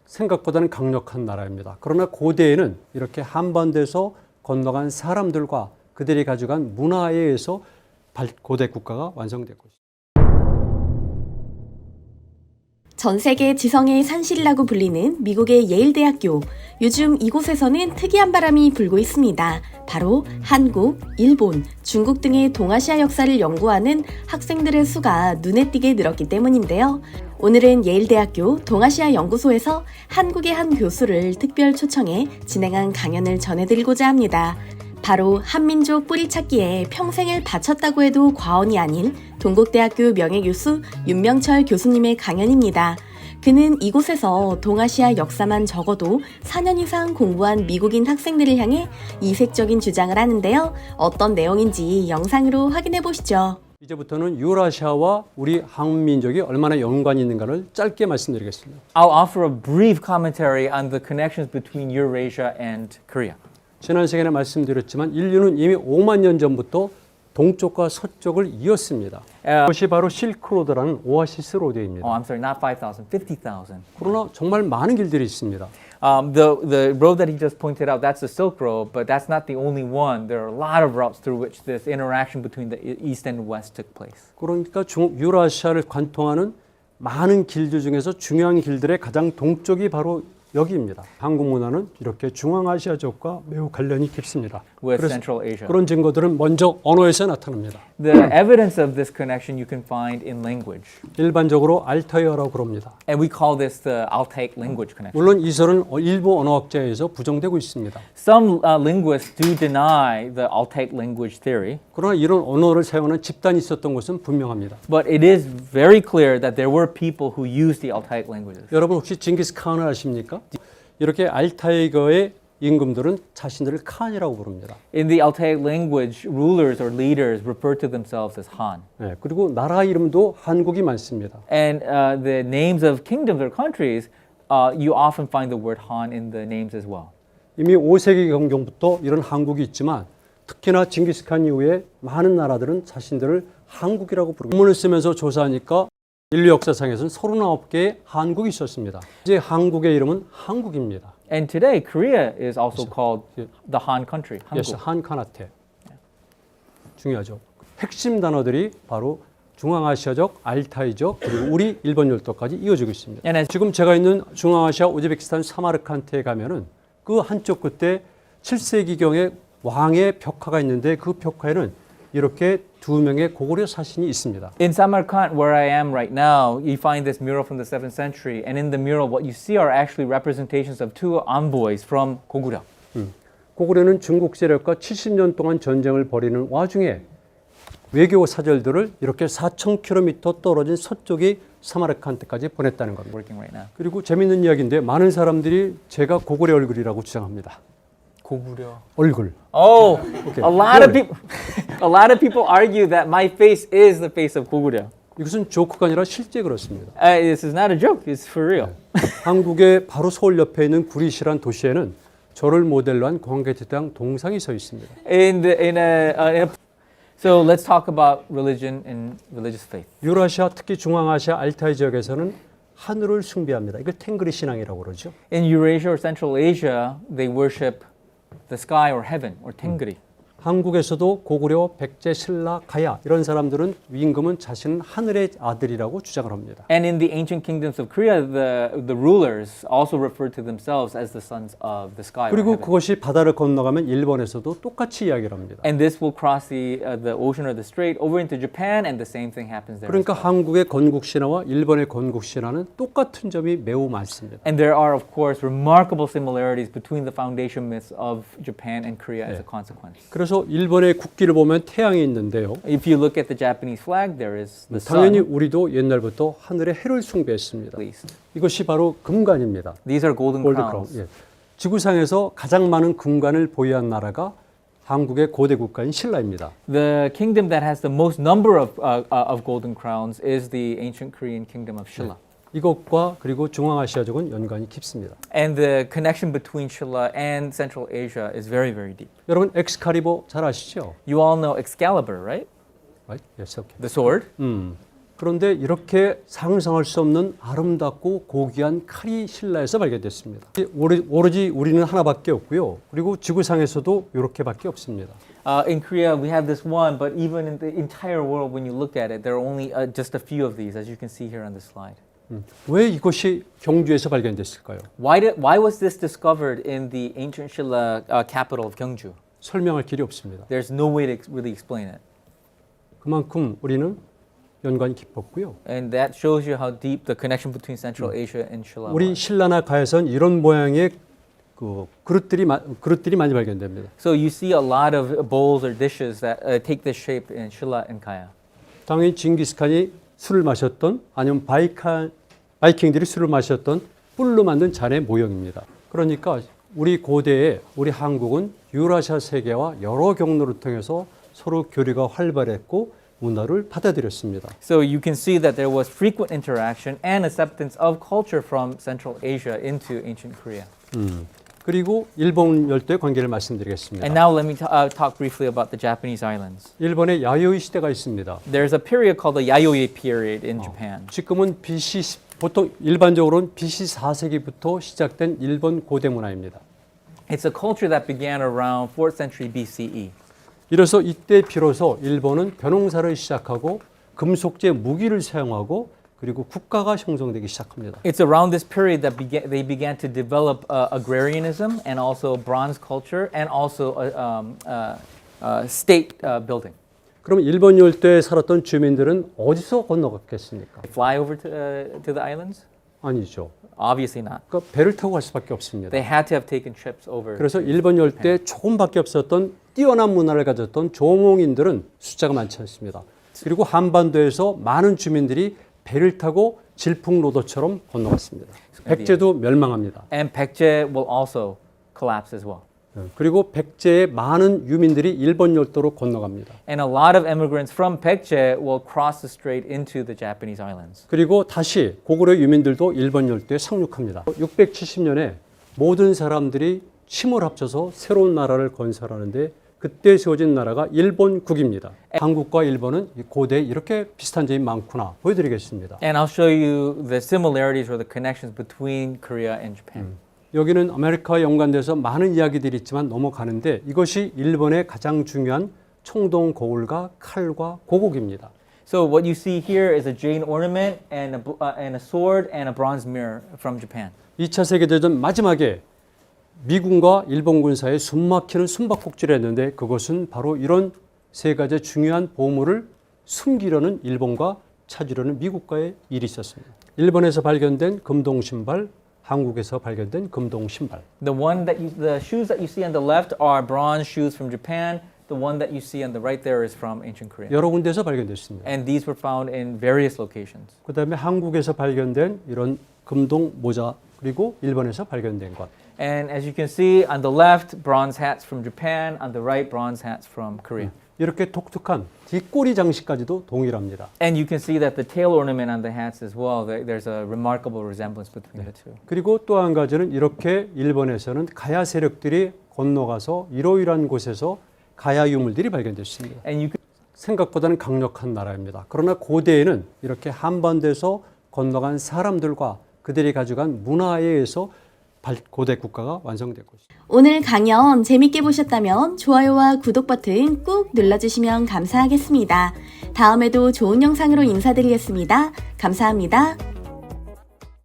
생각보다는 강력한 나라입니다. 그러나 고대에는 이렇게 한반도에서 건너간 사람들과 그들이 가져간 문화에 의해서 고대 국가가 완성되고 있습니다. 전 세계 지성의 산실이라고 불리는 미국의 예일대학교. 요즘 이곳에서는 특이한 바람이 불고 있습니다. 바로 한국, 일본, 중국 등의 동아시아 역사를 연구하는 학생들의 수가 눈에 띄게 늘었기 때문인데요. 오늘은 예일대학교 동아시아 연구소에서 한국의 한 교수를 특별 초청해 진행한 강연을 전해드리고자 합니다. 바로 한민족 뿌리찾기에 평생을 바쳤다고 해도 과언이 아닌 동국대학교 명예교수 윤명철 교수님의 강연입니다. 그는 이곳에서 동아시아 역사만 적어도 4년 이상 공부한 미국인 학생들을 향해 이색적인 주장을 하는데요. 어떤 내용인지 영상으로 확인해 보시죠. 이제부터는 유라시아와 우리 한민족이 얼마나 연관이 있는가를 짧게 말씀드리겠습니다. I'll offer a brief commentary on the connections between Eurasia and Korea. 지난 시간에 말씀드렸지만 인류는 이미 5만 년 전부터 동쪽과 서쪽을 이었습니다. 그것이 바로 실크로드라는 오아시스 로드입니다. I'm sorry, not 5,000, 50,000. 그러나 정말 많은 길들이 있습니다. The road that he just pointed out, that's the Silk Road, but that's not the only one. There are a lot of routes through which this interaction between the East and West took place. 그러니까 유라시아를 관통하는 많은 길들 중에서 중요한 길들의 가장 동쪽이 바로 여기입니다. 한국 문화는 이렇게 중앙아시아족과 매우 관련이 깊습니다. With Central Asia. 그런 증거들은 먼저 언어에서 나타납니다. The evidence of this connection you can find in language. 일반적으로 알타이어라고 그럽니다. And we call this the Altaic language connection. 물론 이 설은 일부 언어학자에 의해서 부정되고 있습니다. Some linguists do deny the Altaic language theory. 그러나 이런 언어를 사용하는 집단이 있었던 것은 분명합니다. But it is very clear that there were people who used the Altaic languages. 여러분 혹시 징기스칸을 아십니까? 이렇게 알타이거의 임금들은 자신들을 칸이라고 부릅니다. In the Altaic language, rulers or leaders refer to themselves as Han. 네, 그리고 나라 이름도 한국이 많습니다. And the names of kingdoms or countries, you often find the word Han in the names as well. 이미 5세기 경경부터 이런 한국이 있지만 특히나 징기스칸 이후에 많은 나라들은 자신들을 한국이라고 부릅니다. 문을 쓰면서 조사하니까 인류 역사상에서는 39개의 한국이 있었습니다. 이제 한국의 이름은 한국입니다. And today, Korea is also called the Han country. Yes, 한국. 한카나테. 중요하죠. 핵심 단어들이 바로 중앙아시아적, 알타이적, 그리고 우리 일본 열도까지 이어지고 있습니다. 지금 제가 있는 중앙아시아 우즈베키스탄 사마르칸트에 가면은 그 한쪽 끝에 7세기경의 왕의 벽화가 있는데 그 벽화에는 이렇게 두 명의 고구려 사신이 있습니다. In Samarkand, where I am right now, you find this mural from the 7th century. And in the mural, what you see are actually representations of two envoys from 고구려. 고구려는 중국 세력과 70년 동안 전쟁을 벌이는 와중에 외교 사절들을 이렇게 4,000km 떨어진 서쪽의 사마르칸트까지 보냈다는 겁니다. Working right now. 그리고 재밌는 이야기인데 많은 사람들이 제가 고구려 얼굴이라고 주장합니다. 고구려. 얼굴. Oh, a lot of people argue that my face is the face of 고구려. 이것은 조크가 아니라 실제 그렇습니다. This is not a joke. It's for real. 한국의 바로 서울 옆에 있는 구리시란 도시에는 저를 모델로 한 광개토당 동상이 서 있습니다. So let's talk about religion and religious faith. 유라시아 특히 중앙아시아 알타이 지역에서는 하늘을 숭배합니다. 이걸 탱그리 신앙이라고 그러죠. In Eurasia or Central Asia, they worship the sky or heaven or Tengri. 한국에서도 고구려, 백제, 신라, 가야 이런 사람들은 임금은 자신은 하늘의 아들이라고 주장을 합니다. And in the ancient kingdoms of Korea, the rulers also refer to themselves as the sons of the sky or 그리고 heaven. 그것이 바다를 건너가면 일본에서도 똑같이 이야기를 합니다. And this will cross the ocean or the strait over into Japan, and the same thing happens there. 그러니까 한국의 건국 신화와 일본의 건국 신화는 똑같은 점이 매우 많습니다. And there are, of course, remarkable similarities between the foundation myths of Japan and Korea as a consequence. 그래서 일본의 국기를 보면 태양이 있는데요. If you look at the Japanese flag, there is the 당연히 sun. 우리도 옛날부터 하늘의 해를 숭배했습니다. At least. 이것이 바로 금관입니다. These are golden 골드 crowns. 크라운. 예. 지구상에서 가장 많은 금관을 보유한 나라가 한국의 고대 국가인 신라입니다. The kingdom that has the most number of golden crowns is the ancient Korean kingdom of Shilla. 이것과 그리고 중앙아시아족은 연관이 깊습니다. And the connection between Shilla and Central Asia is very, very deep. 여러분 엑스칼리버 잘 아시죠? You all know Excalibur, right? Right? Yes, okay. The sword. 그런데 이렇게 상상할 수 없는 아름답고 고귀한 칼이 신라에서 발견됐습니다. 오로지 우리는 하나밖에 없고요. 그리고 지구상에서도 이렇게밖에 없습니다. In Korea, we have this one, but even in the entire world, when you look at it, there are only just a few of these, as you can see here on this slide. 왜 이것이 경주에서 발견됐을까요? Why was this discovered in the ancient Shilla capital of Gyeongju? 설명할 길이 없습니다. There's no way to really explain it. 그만큼 우리는 연관이 깊었고요. And that shows you how deep the connection between Central Asia and Shilla 우리 was. 신라나 가에선 이런 모양의 그 그릇들이 많이 발견됩니다. So you see a lot of bowls or dishes that take this shape in Shilla and Kaya. 당연히 징기스칸이 술을 마셨던 아니면 바이킹들이 술을 마셨던 뿔로 만든 잔의 모형입니다. 그러니까 우리 고대에 우리 한국은 유라시아 세계와 여러 경로를 통해서 서로 교류가 활발했고 문화를 받아들였습니다. So you can see that there was frequent interaction and acceptance of culture from Central Asia into ancient Korea. 그리고 일본 열도의 관계를 말씀드리겠습니다. And now let me talk briefly about the Japanese islands. 일본에 야요이 시대가 있습니다. There's a period called the Yayoi period in Japan. 지금은 보통 일반적으로는 BC 4세기부터 시작된 일본 고대 문화입니다. It's a culture that began around 4th century BCE. 이래서 이때 비로소 일본은 벼농사를 시작하고 금속재 무기를 사용하고 그리고 국가가 형성되기 시작합니다. It's around this period that they began to develop agrarianism and also bronze culture and also state building. 그럼 일본 열도에 살았던 주민들은 어디서 건너갔겠습니까? Fly over to the islands? 아니죠. Obviously not. 그러니까 배를 타고 갈 수밖에 없습니다. They had to have taken trips over. 그래서 일본 열도에 조금밖에 없었던 뛰어난 문화를 가졌던 조몽인들은 숫자가 많지 않습니다. 그리고 한반도에서 많은 주민들이 배를 타고 질풍노도처럼 건너갔습니다. 백제도 멸망합니다. And Baekje will also collapse as well. 그리고 백제의 많은 유민들이 일본 열도로 건너갑니다. And a lot of immigrants from Baekje will cross the strait into the Japanese islands. 그리고 다시 고구려 유민들도 일본 열도에 상륙합니다. 670년에 모든 사람들이 힘을 합쳐서 새로운 나라를 건설하는데 그때 세워진 나라가 일본국입니다. 한국과 일본은 고대에 이렇게 비슷한 점이 많구나 보여드리겠습니다. And I'll show you the similarities or the connections between Korea and Japan. 여기는 아메리카와 연관돼서 많은 이야기들이 있지만 넘어가는데 이것이 일본의 가장 중요한 청동 거울과 칼과 고곡입니다. So what you see here is a jade ornament and a sword and a bronze mirror from Japan. 2차 세계대전 마지막에 미군과 일본군 사이에 숨막히는 숨바꼭질을 했는데 그것은 바로 이런 세 가지 중요한 보물을 숨기려는 일본과 찾으려는 미국과의 일이 있었습니다. 일본에서 발견된 금동 신발, 한국에서 발견된 금동 신발. The shoes that you see on the left are bronze shoes from Japan. The one that you see on the right there is from ancient Korea. 여러 군데에서 발견됐습니다. And these were found in various locations. 그다음에 한국에서 발견된 이런 금동 모자 그리고 일본에서 발견된 것. And as you can see on the left, bronze hats from Japan. On the right, bronze hats from Korea. 이렇게 독특한 뒷꼬리 장식까지도 동일합니다. And you can see that the tail ornament on the hats as well. There's a remarkable resemblance between the two. 그리고 또 한 가지는 이렇게 일본에서는 가야 세력들이 건너가서 이러이러한 곳에서 가야 유물들이 발견됐습니다. And you 생각보다는 강력한 나라입니다. 그러나 고대에는 이렇게 한반도에서 건너간 사람들과 그들이 가져간 문화에 의해서 고대 국가가 완성된 것입니다. 오늘 강연 재밌게 보셨다면 좋아요와 구독 버튼 꾹 눌러주시면 감사하겠습니다. 다음에도 좋은 영상으로 인사드리겠습니다. 감사합니다.